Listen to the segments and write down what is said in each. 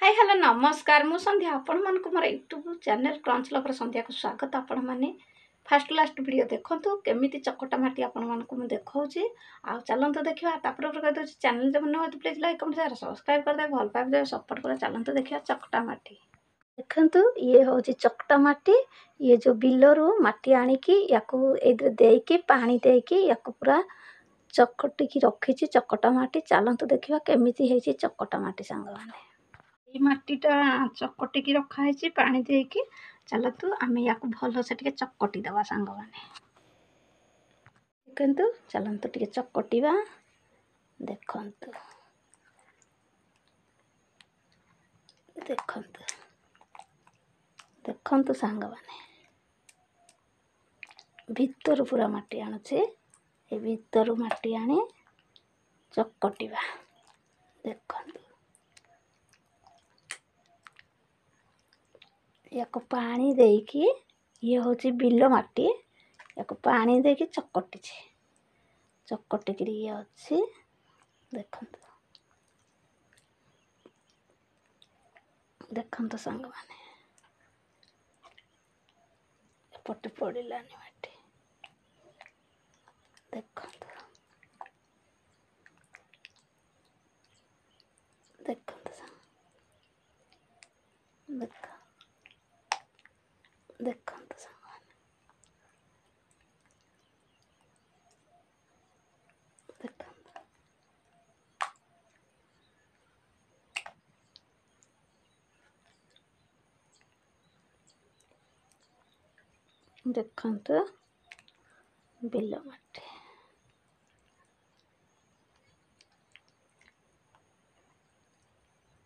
Hi hello नमस्कार मु संध्या आपण मन को मोर यूट्यूब चैनल क्रंच लवर संध्या को स्वागत। आपण माने फास्ट लास्ट वीडियो देखंतु केमिति चकटा माटी आपण मन को मु देखाउची आ चलंतु देखिया तापर कह दो चैनल जब न हो please like comment share subscribe कर दे भल पाइब दे सपोर्ट कर चलंतु देखिया चकटा माटी देखंतु ये होची चकटा माटी। ये जो बिलरू माटी आनी की याकू एदरे देकी पानी देकी याकू पूरा चकटी की रखी चकटा माटी। चलंतु देखिया केमिति हेची चकटा माटी संग माने मटीटा चकटिकी रखाई पानी देकी चलतु आम या भल से चकटी दवा सांग मैंने देखु चलतु टे चकटिवा देखंतु देखंतु देखंतु सांग मैंने भितर पूरा माटी आणुचे ए भितर माटी आनी चकटिवा देखंतु याको पानी देकी ये होची बिल माटी याको पानी देकी चकटी चकटिक ये अच्छी देखंतु देखंतु सांग माने एपटे पड़िलानी माटी देखंतु देखंतु देखंतु सांग माने देखंतु बिल माटी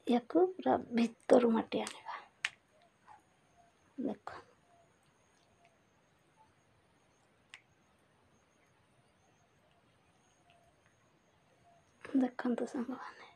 याकू पूरा भितर माटी आनिबा देख देखंतु सांग माने